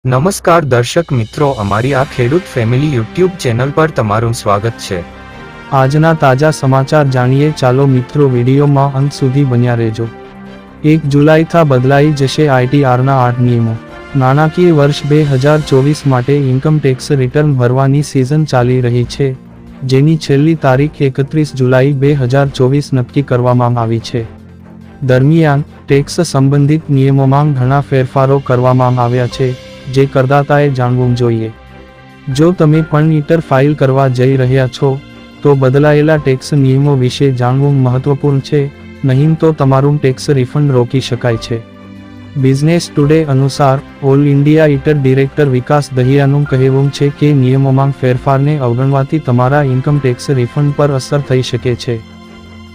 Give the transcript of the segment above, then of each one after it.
નમસ્કાર દર્શક મિત્રો, અમારી આ ખેડૂત ફેમિલી યુટ્યુબ ચેનલ પર તમારું સ્વાગત છે। આજના તાજા સમાચાર જાણીએ ચાલો મિત્રો, વિડીયોમાં અંત સુધી બન્યા રહેજો। 1 જુલાઈથી બદલાઈ જશે ITRના 8 નિયમો। નાણાકીય વર્ષ 2024 માટે ઇન્કમ ટેક્સ રિટર્ન ભરવાની સિઝન ચાલી રહી છે, જેની છેલ્લી તારીખ 31 જુલાઈ 2024 નક્કી કરવામાં આવી છે। દરમિયાન ટેક્સ સંબંધિત નિયમોમાં ઘણા ફેરફારો કરવામાં આવ્યા છે, જે કરદાતાએ જાણવું જોઈએ। જો તમે પણ રિટર્ન ફાઇલ કરવા જઈ રહ્યા છો, તો બદલાયેલા ટેક્સ નિયમો વિશે જાણવું મહત્વપૂર્ણ છે, નહીં તો તમારું ટેક્સ રિફંડ રોકી શકાય છે। બિઝનેસ ટુડે અનુસાર ઓલ ઇન્ડિયા ઈટર ડિરેક્ટર વિકાસ દહિયાનું કહેવું છે કે નિયમોમાં ફેરફારને અવગણવાથી તમારા ઇન્કમ ટેક્સ રિફંડ પર અસર થઈ શકે છે।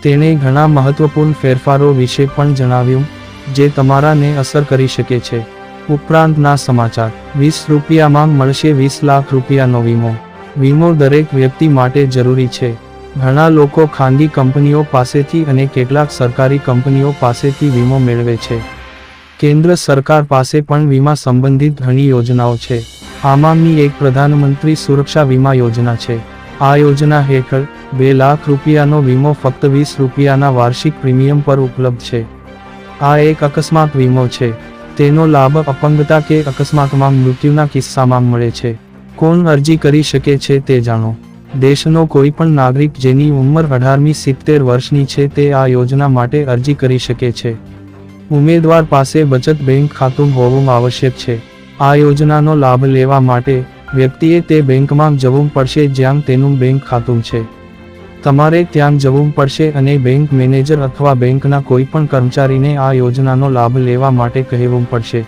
તેણે ઘણા મહત્વપૂર્ણ ફેરફારો વિશે પણ જણાવ્યું, જે તમારાને અસર કરી શકે છે। ઉપરાંતના સમાચાર, 20 રૂપિયામાં મળશે 20 લાખ રૂપિયાનો વીમો। વીમો દરેક વ્યક્તિ માટે જરૂરી છે। ઘણા લોકો ખાનગી કંપનીઓ પાસેથી અને કેટલાક સરકારી કંપનીઓ પાસેથી વીમો મેળવે છે। કેન્દ્ર સરકાર પાસે પણ વીમા સંબંધિત ઘણી યોજનાઓ છે। આમાંની એક પ્રધાનમંત્રી સુરક્ષા વીમા યોજના છે। આ યોજના હેઠળ 2 લાખ રૂપિયાનો વીમો ફક્ત 20 રૂપિયાના વાર્ષિક પ્રીમિયમ પર ઉપલબ્ધ છે। આ એક અકસ્માત વીમો છે। તેનો લાભ અપંગતા કે અકસ્માતમાં મૃત્યુના કિસ્સામાં મળે છે। કોણ અરજી કરી શકે છે તે જાણો। દેશનો કોઈ પણ નાગરિક જેની ઉંમર 18મી 70 વર્ષની છે તે આ યોજના માટે અરજી કરી શકે છે। ઉમેદવાર પાસે બચત બેંક ખાતું હોવું આવશ્યક છે। આ યોજનાનો લાભ લેવા માટે વ્યક્તિએ તે બેંકમાં જવું પડશે જ્યાં તેનું બેંક ખાતું છે। તમારે ત્યાં જવું પડશે અને બેંક મેનેજર અથવા બેંકના કોઈ પણ કર્મચારીને આ યોજનાનો લાભ લેવા માટે કહેવું પડશે।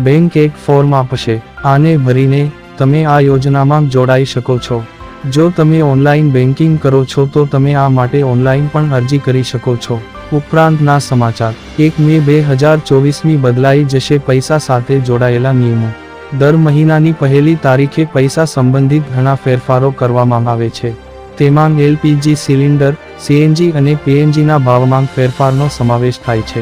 બેંક એક ફોર્મ આપશે। આને ભરીને તમે આ યોજનામાં જોડાઈ શકો છો। જો તમે ઓનલાઈન બેન્કિંગ કરો છો તો તમે આ માટે ઓનલાઈન પણ અરજી કરી શકો છો। ઉપરાંતના સમાચાર, 1 મે 2024ની બદલાઈ જશે પૈસા સાથે જોડાયેલા નિયમો। દર મહિનાની પહેલી તારીખે પૈસા સંબંધિત ઘણા ફેરફારો કરવામાં આવે છે। તેમાં LPG સિલિન્ડર, CNG અને PNGના ભાવમાં ફેરફારનો સમાવેશ થાય છે।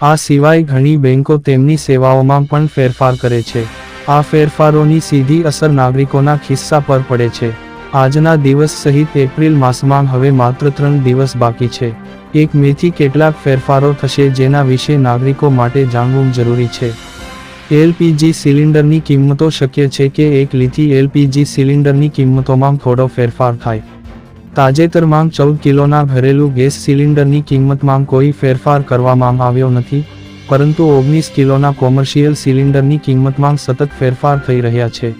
આ સિવાય ઘણી બેંકો તેમની સેવાઓમાં પણ ફેરફાર કરે છે। આ ફેરફારોની સીધી અસર નાગરિકોના ખિસ્સા પર પડે છે। આજના દિવસ સહિત એપ્રિલ માસમાં હવે માત્ર 3 દિવસ બાકી છે। 1 મેથી કેટલાક ફેરફારો થશે જેના વિશે નાગરિકો માટે જાણવું જરૂરી છે। LPG સિલિન્ડરની કિંમતો, શક્ય છે કે 1 લીથી LPG સિલિન્ડરની કિંમતોમાં થોડો ફેરફાર થાય। તાજેતરમાં 14 કિલોના ઘરેલું ગેસ સિલિન્ડરની કિંમતમાં કોઈ ફેરફાર કરવામાં આવ્યો નથી, પરંતુ 19 કિલોના કોમર્શિયલ સિલિન્ડરની કિંમતમાં સતત ફેરફાર થઈ રહ્યા છે।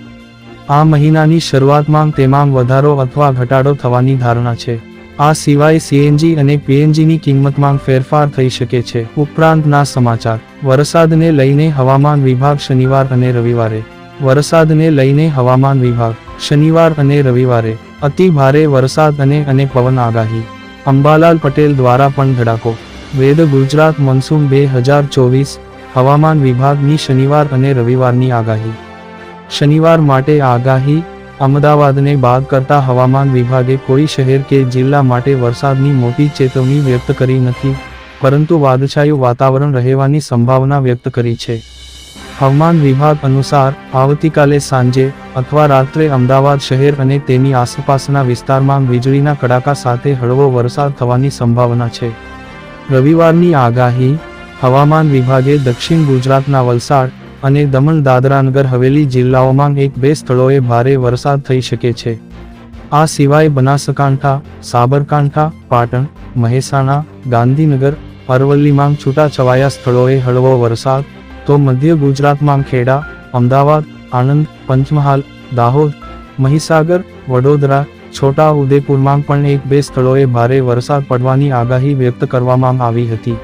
આ મહિનાની શરૂઆતમાં તેમાં વધારો અથવા ઘટાડો થવાની ધારણા છે। આ સિવાય CNG અને PNGની કિંમતમાં ફેરફાર થઈ શકે છે। ઉપરાંતના સમાચાર, વરસાદને લઈને હવામાન વિભાગ શનિવાર અને રવિવારે। વરસાદને લઈને હવામાન વિભાગ શનિવાર અને રવિવારે અતિ ભારે વરસાદ અને પવન આગાહી। અંબાલાલ પટેલ દ્વારા પણ ધડાકો। વેદ ગુજરાત મોન્સૂન 2024, હવામાન વિભાગની શનિવાર અને રવિવારની આગાહી। શનિવાર માટે આગાહી, અમદાવાદને બાદ કરતા હવામાન વિભાગે કોઈ શહેર કે જિલ્લા માટે વરસાદની મોટી ચેતવણી વ્યક્ત કરી નથી, પરંતુ વાદળછાયું વાતાવરણ રહેવાની સંભાવના વ્યક્ત કરી છે। હવામાન વિભાગ અનુસાર આવતીકાલે સાંજે અથવા રાત્રે અમદાવાદ શહેર અને તેની આસપાસના વિસ્તારમાં વીજળીના કડાકા સાથે હળવો વરસાદ થવાની સંભાવના છે। રવિવારની આગાહી, હવામાન વિભાગે દક્ષિણ ગુજરાતના વલસાડ અને દમણ દાદરા નગર હવેલી જિલ્લાઓમાં 1-2 સ્થળોએ ભારે વરસાદ થઈ શકે છે। આ સિવાય બનાસકાંઠા, સાબરકાંઠા, પાટણ, મહેસાણા, ગાંધીનગર, અરવલ્લીમાં છૂટાછવાયા સ્થળોએ હળવો વરસાદ, તો મધ્ય ગુજરાતમાં ખેડા, અમદાવાદ, આણંદ, પંચમહાલ, દાહોદ, મહીસાગર, વડોદરા, છોટા ઉદેપુરમાં પણ 1-2 સ્થળોએ ભારે વરસાદ પડવાની આગાહી વ્યક્ત કરવામાં આવી હતી।